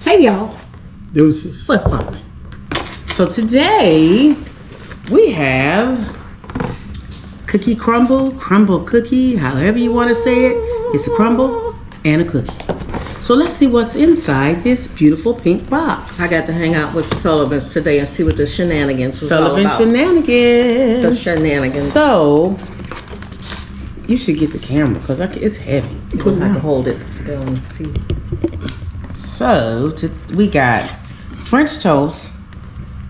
Hey y'all, Deuces. what's poppin'? So today we have cookie crumble cookie, however you want to say it. It's a crumble and a cookie. So let's see what's inside this beautiful pink box. I got to hang out with Sullivan's today and see what the shenanigans was all Sullivan about. Shenanigans. The shenanigans. So you should get the camera because it's heavy. You don't have to hold it down and see. So we got French toast.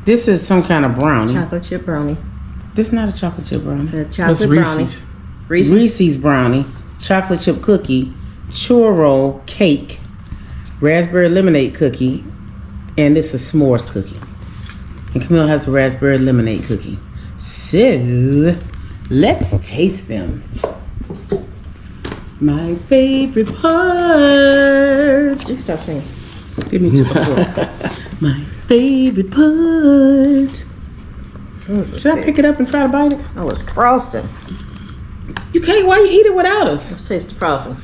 This is some kind of brownie. Chocolate chip brownie. This is not a chocolate chip brownie. It's a That's chocolate brownie. Reese's. Reese's brownie, chocolate chip cookie, churro cake, raspberry lemonade cookie, and this is s'mores cookie. And Camille has a raspberry lemonade cookie. So let's taste them. My favorite part. You stop saying. Give me 2 more. My favorite part. Should I pick it up and try to bite it? Oh, it's frosting. You can't. Why you eat it without us? Let's taste the frosting.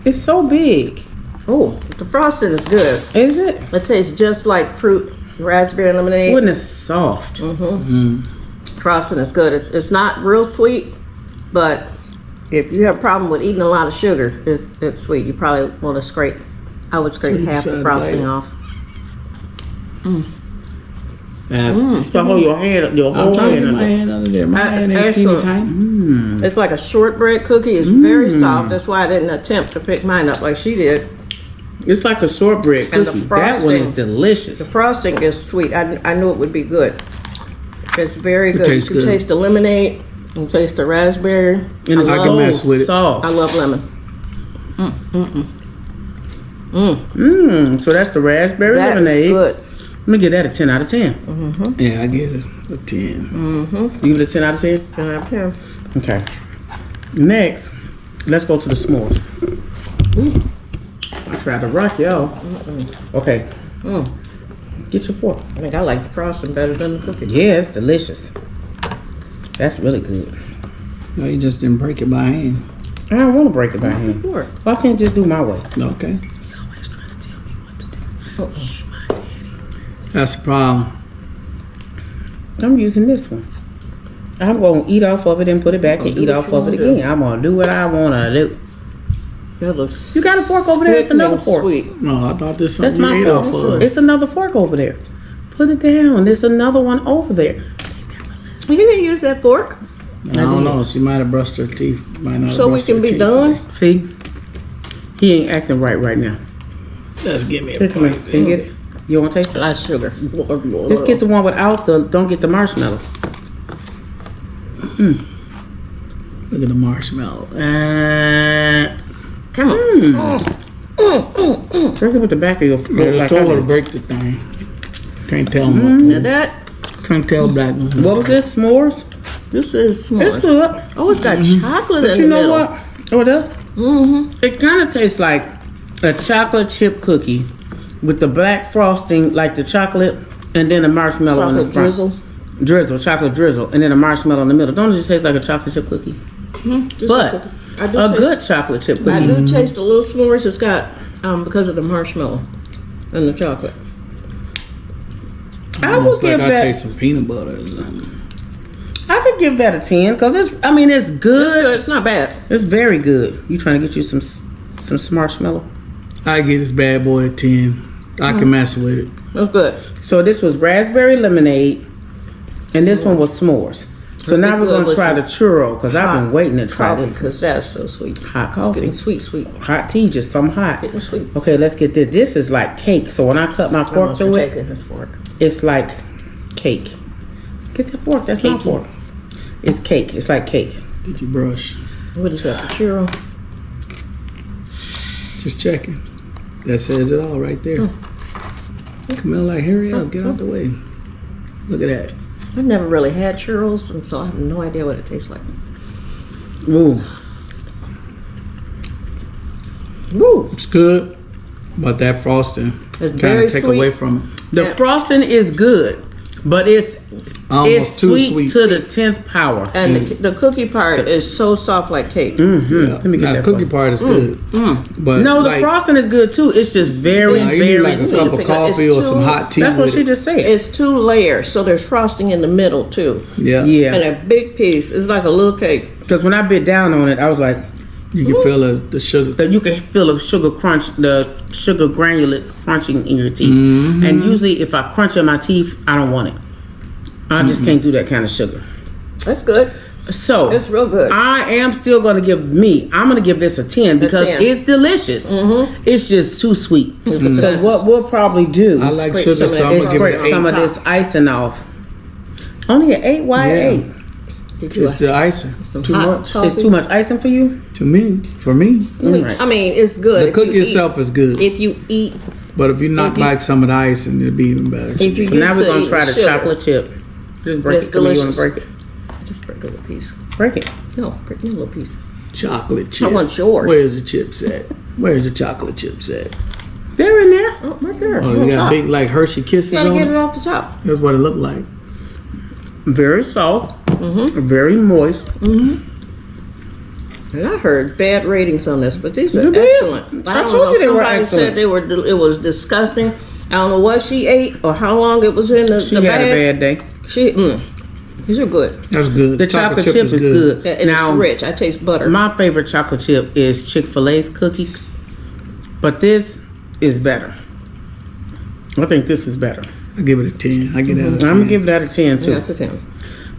It's so big. Oh, the frosting is good. Is it? It tastes just like fruit, raspberry lemonade. Wouldn't it soft? Frosting is good. It's not real sweet, but if you have a problem with eating a lot of sugar, it's sweet. You probably want to scrape. I would scrape half the frosting off. So hold your hand, your whole hand My under. hand under there. My hand ain't Excellent. teeny tiny. It's like a shortbread cookie. It's very soft. That's why I didn't attempt to pick mine up like she did. It's like a shortbread And the cookie. That one is frosting. delicious. The frosting is sweet. I knew it would be good. It's very good. You tastes can good. taste the lemonade. You can taste the raspberry. And it's I can so mess with it. soft. I love lemon. So that's the raspberry That lemonade. is good. Let me give that a 10 out of 10. Yeah, I get it. A 10. You give it a 10 out of 10? 10 out of 10. Okay. Next, let's go to the s'mores. I tried to rock y'all. Okay. Get your fork. I think I like the frosting better than the cookie. Yeah, it's delicious. That's really good. No, you just didn't break it by hand. I don't want to break it by hand. Fork. Why can't you just do my way? Okay. You always trying to tell me what to do. That's the problem. I'm using this one. I'm going to eat off of it and put it back and do eat what off you of it wanna do. again. I'm going to do what I want to do. That looks You got a fork over there? It's another fork. Sweet. No, I thought this That's something my you ate off fork. of. It's another fork over there. Put it down. There's another one over there. You didn't use that fork, I don't know. She might have brushed her teeth. Might not have so we brushed her can be teeth done. today. See? He ain't acting right now. Just give me a Here, come here. plate. Can you get it? You want to taste it? Not sugar. Just get the one without the, don't get the marshmallow. Look at the marshmallow. Come on. Drink it with the back of your I foot. Like told her I to did. break the thing. Can't tell them what to Now do. that Can't tell black women. What was this? S'mores? this is It's s'mores. good. Oh, it's got chocolate But in you the know middle. what? Oh, it does? Mm-hmm. It kind of tastes like a chocolate chip cookie with the black frosting, like the chocolate, and then a marshmallow in the Chocolate front. drizzle. Drizzle, chocolate drizzle, and then a marshmallow in the middle. Don't it just taste like a chocolate chip cookie? Just But like I do a taste- good chocolate chip I cookie. do taste a little s'mores. It's got because of the marshmallow and the chocolate. I would Almost like give I that. taste some peanut butter or something. I could give that a 10 because it's. I mean, it's It's good. good. It's not bad. It's very good. You trying to get you some marshmallow? I give this bad boy a 10. I can mess with it. It's good. So this was raspberry lemonade, and this one was s'mores. So now we're gonna try the churro because I've been waiting to try Coffee, this. because that's so sweet. Hot coffee, Getting sweet. hot tea, just some hot. Getting sweet. Okay, let's get this. This is like cake. So when I cut my I fork must have through it, taken his fork. it's like cake. Get the fork. That's my Cakey. fork. It's cake. It's like cake. Did you brush? What is that? The churro? Just checking. That says it all right there. Camille, like, hurry up, get out the way. Look at that. I've never really had churros, and so I have no idea what it tastes like. Ooh. Woo! It's good, but that frosting It's kind very of take sweet. away from it. The frosting is good, but it's Almost too sweet to the 10th power. And the cookie part is so soft like cake. Mm-hmm. Yeah. Let me get Now, that the cookie for part is good. But No, the like, frosting is good too. It's just very, you need very like a sweet. cup of It's coffee or some too- hot tea. That's what with she it. just said. It's 2 layers, so there's frosting in the middle too. Yeah. Yeah. And a big piece. It's like a little cake. Because when I bit down on it, I was like, You can feel the sugar. that you can feel the sugar crunch, the sugar granulates crunching in your teeth. Mm-hmm. And usually, if I crunch in my teeth, I don't want it. I just can't do that kind of sugar. That's good. So It's real good. I am still going to I'm going to give this a 10 because 10. it's delicious. It's just too sweet. So what we'll probably do I like Scrape sugar, some so of I'm is that gonna give it scrape an some 8. of this icing off. Only an 8? Why Yeah. 8? Did you It's the icing. some Too hot much coffee? It's too much icing for you? to me. For me, Right. I mean, it's good. the if you cookie itself is good. If you eat, But if you knock back some of the icing, it'll be even better. if you So now we're going to try the sugar, chocolate chip. Just break It's it. Come here, you want delicious. to break it? just break a little piece. Break it. No, break me a little piece. Chocolate chip. I want yours. Where's the chips at? Where's the chocolate chips at? They're in there. Oh, right there. Oh, on they got top. big like Hershey Kisses You gotta on get it. it off the top. That's what it looked like. Very soft. Very moist. And I heard bad ratings on this, but these are You did? excellent. I don't told know. you they were Somebody excellent. said it was disgusting. I don't know what she ate or how long it was in the She the had bag. a bad day. These are good. That's good. The chocolate chip is good. Yeah, and Now, it's rich. I taste butter. my favorite chocolate chip is Chick-fil-A's cookie, but this is better. I think this is better. I give it a 10. I give that a 10. I'm gonna give that a 10 too. yeah, it's a 10.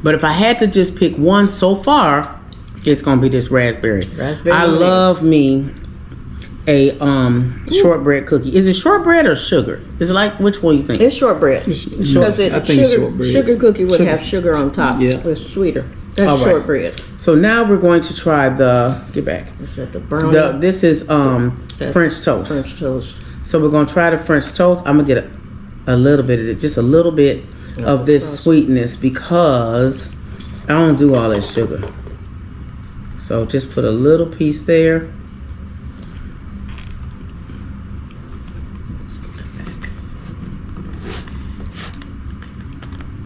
But if I had to just pick one so far, it's gonna be this raspberry. Raspberry I lemonade. love me a shortbread cookie. Is it shortbread or sugar? Is it like which one you think? It's shortbread. Because I think it's sugar, shortbread. sugar cookie would Sugar. have sugar on top. Yeah. It's sweeter. That's All right. shortbread. So now we're going to try the get back. Is that the brownie? This is That's French toast. French toast. So we're gonna try the French toast. I'm gonna get a little bit of it, just a little bit of this sweetness because I don't do all that sugar. So just put a little piece there.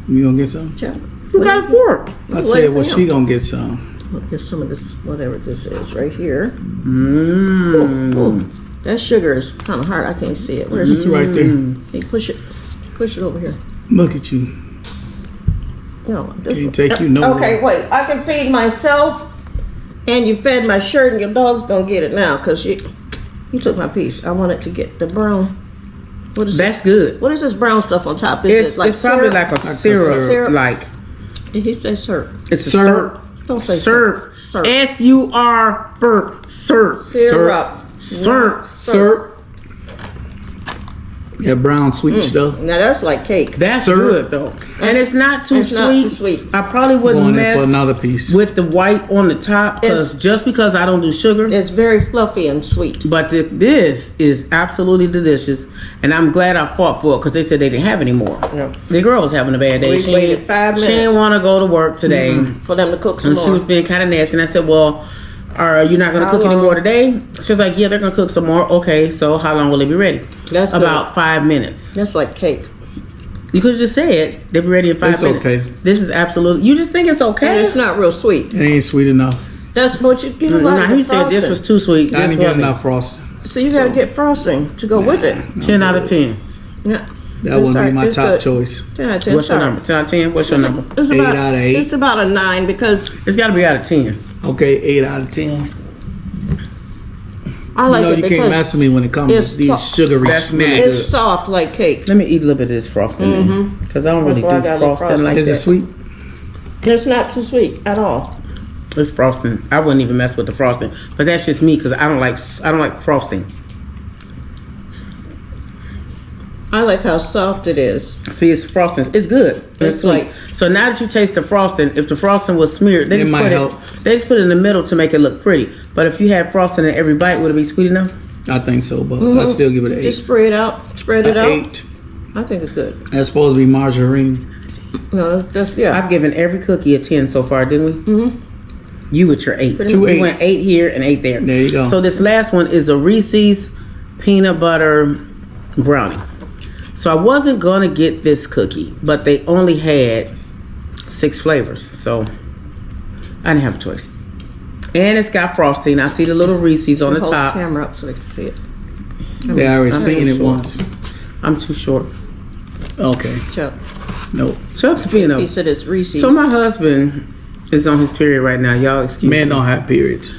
You gonna get some? Sure. You got a fork. I Wait said, well, for she him. gonna get some. I'll get some of this, whatever this is, right here. Mmm. Ooh, that sugar is kind of hard. I can't see it. Where's It's it? right there. Hey, push it. Push it over here. Look at you. No, this Can't take you nowhere. Okay, wait. I can feed myself, and you fed my shirt, and your dog's gonna get it now because you took my piece. I wanted to get the brown. What is That's this? good. What is this brown stuff on top? Is it like It's probably syrup? like a syrup. syrup. Like Did he say syrup? it's a Syrup. syrup. Don't say Syrup. syrup. S-U-R-P. Syrup. Syrup. Syrup. Syrup. Yeah, brown sweet stuff. Now that's like cake. That's Syrup. good though, and it's not too It's sweet. not too sweet. I probably wouldn't Going in for mess another piece. with the white on the top because just because I don't do sugar. It's very fluffy and sweet. But this is absolutely delicious, and I'm glad I fought for it because they said they didn't have any more. Yeah. The girl was having a bad day. We She waited didn't- 5 minutes. She didn't want to go to work today, For them to cook some and she more. was being kind of nasty. And I said, "Well, are you not going to How cook any long? more today?" She was like, "Yeah, they're going to cook some more." Okay, so how long will they be ready? That's good. About 5 minutes. That's like cake. You could have just said they'll be ready in 5 It's minutes. okay. This is absolutely. You just think it's And okay? it's not real sweet. It ain't sweet enough. That's what you get a lot Now of he the said this frosting. was too sweet. I This didn't get wasn't. enough frosting. So you gotta get frosting to go with it. 10 out of 10. Yeah. That wouldn't be my It's top good. choice. 10 out of 10. What's your sorry. number? 10 out of 10. What's your number? It's 8 about, out of 8. It's about a 9 because It's got to be out of 10. Okay, 8 out of 10. I like You know, it you can't because mess with me when it comes it's to these soft. sugary That's snacks. really it's soft like cake. Let me eat a little bit of this frosting because I don't really do That's why I got a little frosting like Is it that. sweet? It's not too sweet at all. It's frosting. I wouldn't even mess with the frosting, but that's just me because I don't like frosting. I like how soft it is. See, it's frosting. It's good. It's It's sweet. like- So now that you taste the frosting, if the frosting was smeared, they It just might put help. They just put it in the middle to make it look pretty. But if you had frosting in every bite, would it be sweet enough? I think so, but I still give it an 8. Just spread it out. Spread it An out. 8. I think it's good. That's supposed to be margarine. No, just yeah. I've given every cookie a 10 so far, didn't we? Mm-hmm. You with your 8. Two We went eights. 8 here and 8 there. There you go. So this last one is a Reese's peanut butter brownie. So I wasn't gonna get this cookie, but they only had 6 flavors, so I didn't have a choice. And it's got frosting. I see the little Reese's on the Hold top. the camera up so they can see it. They already seen it short. once. I'm too short. Okay. Chuck, Nope. Chuck's peanut. he said it's Reese's. So my husband is on his period right now. Y'all excuse Men me. don't have periods.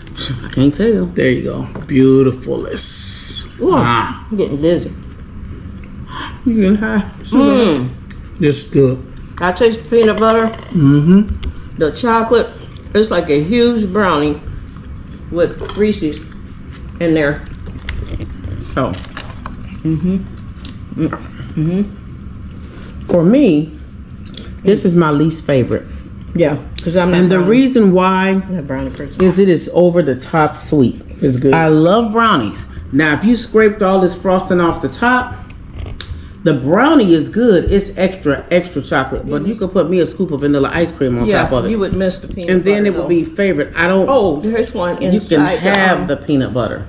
I can't tell. There you go. Beautifulness. Ooh, Ah, I'm getting dizzy. You getting high? this is good. I taste the peanut butter, Mm-hmm. the chocolate. It's like a huge brownie with Reese's in there. So. For me, this is my least favorite. Yeah, because I'm not And the brownie. reason why I'm not brownie person. is it is over the top sweet. It's good. I love brownies. Now, if you scraped all this frosting off the top, the brownie is good. It's extra chocolate. But you could put me a scoop of vanilla ice cream on top of it. You would miss the peanut And then butter, it would be favorite. I don't. Oh, there's one you can inside. have the peanut butter.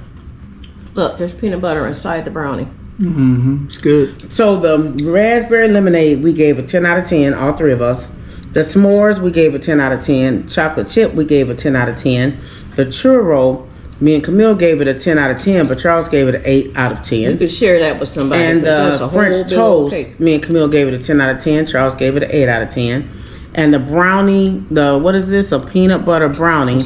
Look, there's peanut butter inside the brownie. Mm-hmm. It's good. So the raspberry lemonade, we gave a 10 out of 10, all 3 of us. The s'mores, we gave a 10 out of 10. Chocolate chip, we gave a 10 out of 10. The churro, me and Camille gave it a 10 out of 10, but Charles gave it an 8 out of 10. You could share that with somebody. And 'cause that's a the whole French big toast, cake. me and Camille gave it a 10 out of 10. Charles gave it an 8 out of 10. And the brownie, what is this? A peanut butter brownie.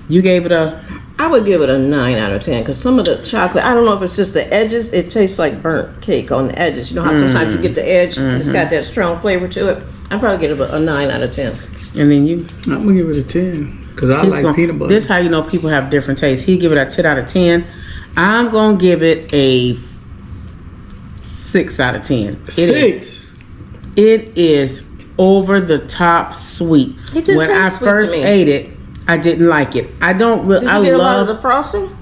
You gave it a... I would give it a 9 out of 10 because some of the chocolate, I don't know if it's just the edges, it tastes like burnt cake on the edges. You know how sometimes you get the edge, it's got that strong flavor to it. I'd probably give it a 9 out of 10. And then you... I'm gonna give it a 10 because I He's like gonna- peanut butter. This how you know people have different tastes. He give it a 10 out of 10. I'm gonna give it a 6 out of 10. It is over the top sweet. It did When taste I sweet to first me. ate it, I didn't like it. I don't really. Did you I get a lot of love. the frosting?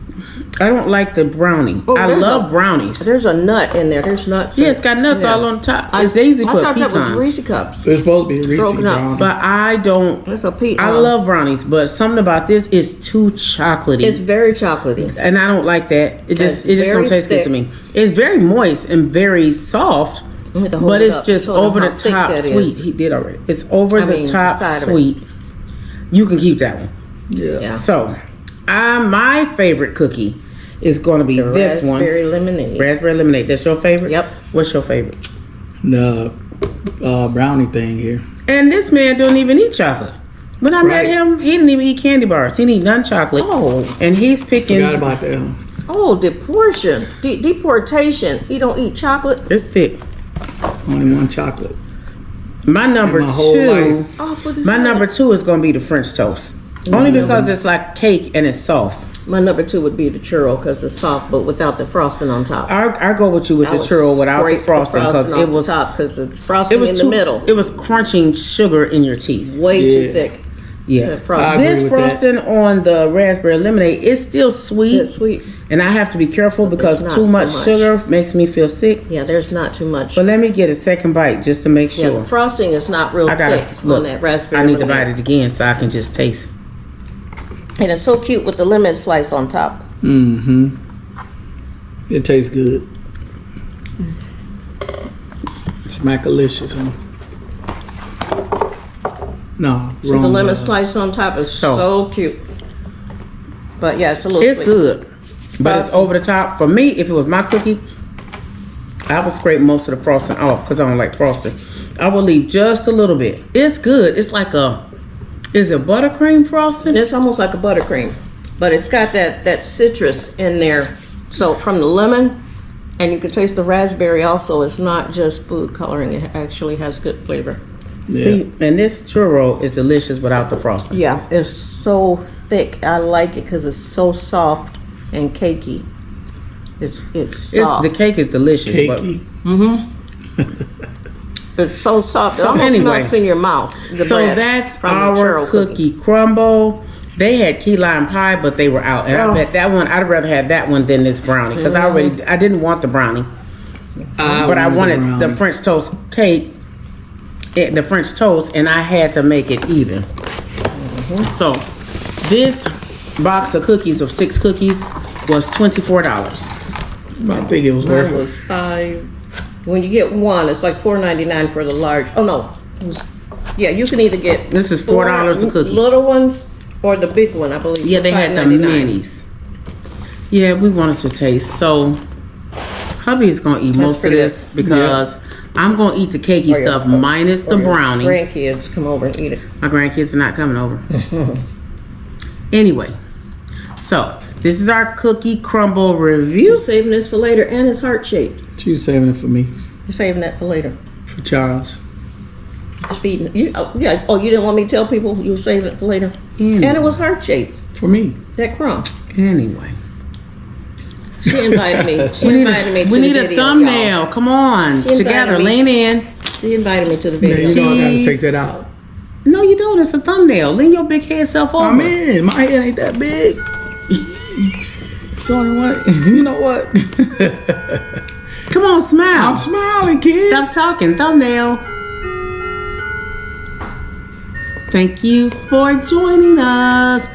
I don't like the brownie. Oh, I there's love a- brownies. There's a nut in there. There's nuts. Yeah, it's got nuts Yeah. all on top. They usually I put thought that was pecans. Reese cups. They're supposed to be Reese's Broken up, brownie. But I don't. It's a peanut. I love brownies, but something about this is too chocolatey. It's very chocolatey. And I don't like that. It just don't very taste good to thick. me. It's very moist and very soft, You have to hold but it it's up just so over the how thick top that sweet. is. He did already. It's over the top side of it. sweet. You can keep that one. Yeah. So, my favorite cookie is going to be this one. Raspberry lemonade. Raspberry lemonade. That's your favorite? Yep. What's your favorite? The brownie thing here. And this man don't even eat chocolate. When I met Right. him, he didn't even eat candy bars. He didn't eat none chocolate. Oh. And he's picking. Forgot about that. Oh, deportation. He don't eat chocolate. It's thick. Only one chocolate. My number my whole 2. life. Oh, for this My one. number 2 is going to be the French toast. Only because it's like cake and it's soft. My number 2 would be the churro because it's soft, but without the frosting on top. I go with you with I the would churro without the scrape frosting because off it was the top because it's frosting in the too, middle. It was crunching sugar in your teeth. Way Yeah. too thick. Yeah. That frosting. I agree This with that. frosting on the raspberry lemonade is still sweet, It's sweet. and I have to be careful because not too so much much. sugar makes me feel sick. Yeah, there's not too much. But let me get a second bite just to make Yeah, sure. the frosting is not real I gotta thick look. on that raspberry I need to lemonade. bite it again so I can just taste. And it's so cute with the lemon slice on top. Mm-hmm. It tastes good. Smackalicious, huh? No, See wrong. the lemon slice on top is So- so cute. But yeah, it's a little It's sweet. good, but it's over the top. For me, if it was my cookie, I would scrape most of the frosting off because I don't like frosting. I would leave just a little bit. It's good. It's like is it buttercream frosting? It's almost like a buttercream, but it's got that citrus in there. So from the lemon, and you can taste the raspberry also. It's not just food coloring. It actually has good flavor. Yeah. See, and this churro is delicious without the frosting. Yeah, it's so thick. I like it because it's so soft and cakey. It's soft. The cake is delicious. Cakey. It's so soft. It So almost anyway, melts in your mouth. the So bread that's from the our churro cookie Crumbl. They had key lime pie, but they were out. And Oh. I bet that one, I'd rather have that one than this brownie because I didn't want the brownie, but I wanted the French toast cake, the French toast, and I had to make it even. So this box of cookies of 6 cookies was $24. I think it was worth Mine it. was When you get one, it's like $4.99 for the large. Oh no, yeah, you can either get This is $4 a cookie. little ones or the big one, I believe. Yeah, for they had the $5.99. minis. Yeah, we wanted to taste. So, hubby is gonna eat most of pretty this because I'm gonna eat the cakey Or your- stuff minus the Or your brownie. Grandkids come over and eat it. My grandkids are not coming over. Anyway, so this is our cookie crumble You're review. saving this for later, and it's heart shaped. She was saving it for me, You're saving that for later. for Charles. It's feeding you. Oh, yeah. Oh, you didn't want me to tell people you were saving it for later. Anyway. And it was heart shaped. For me. That crumb. Anyway, She invited me. She we invited me to need the a video, thumbnail. y'all. Come on, She invited together, me. lean in. She invited me to the Yeah, video. you know I gotta Cheese. take that out. No, you don't. It's a thumbnail. Lean your big head self over. I'm in. My head ain't that big. It's only one. You know what? Come on, smile. I'm smiling, kid. Stop talking. Thumbnail. Thank you for joining us.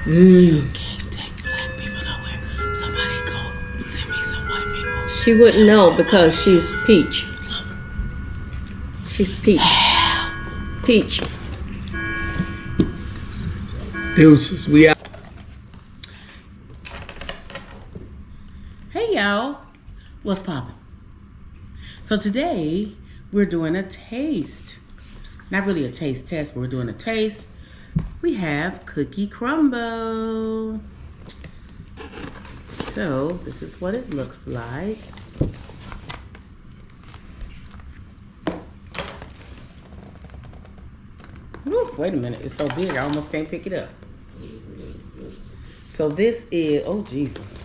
You can't take black people nowhere. Somebody go send me some white people. She wouldn't know because she's peach. She's peach. Peach. Deuces. We out. Hey y'all, what's poppin'? So today we're doing a taste. Not really a taste test, but we're doing a taste. We have Cookie Crumbl. So this is what it looks like. Woo, wait a minute, it's so big I almost can't pick it up. So this is, oh Jesus.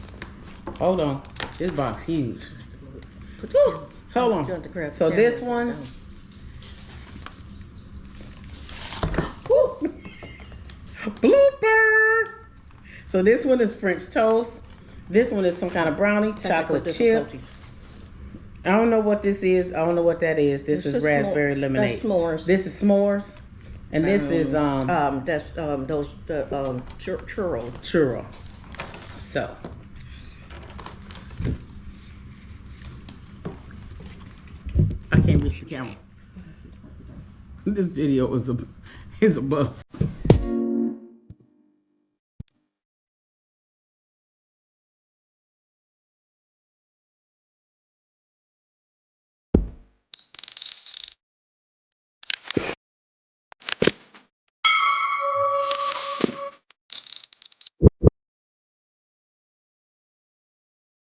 Hold on, this box huge. Woo, hold on. So this one, woo, blooper. So this one is French toast. This one is some kind of brownie, chocolate chip. I don't know what this is. I don't know what that is. This is raspberry lemonade. That's s'mores. This is s'mores, and this is That's those churro. churro. So I can't reach the camera. This video is a buzz.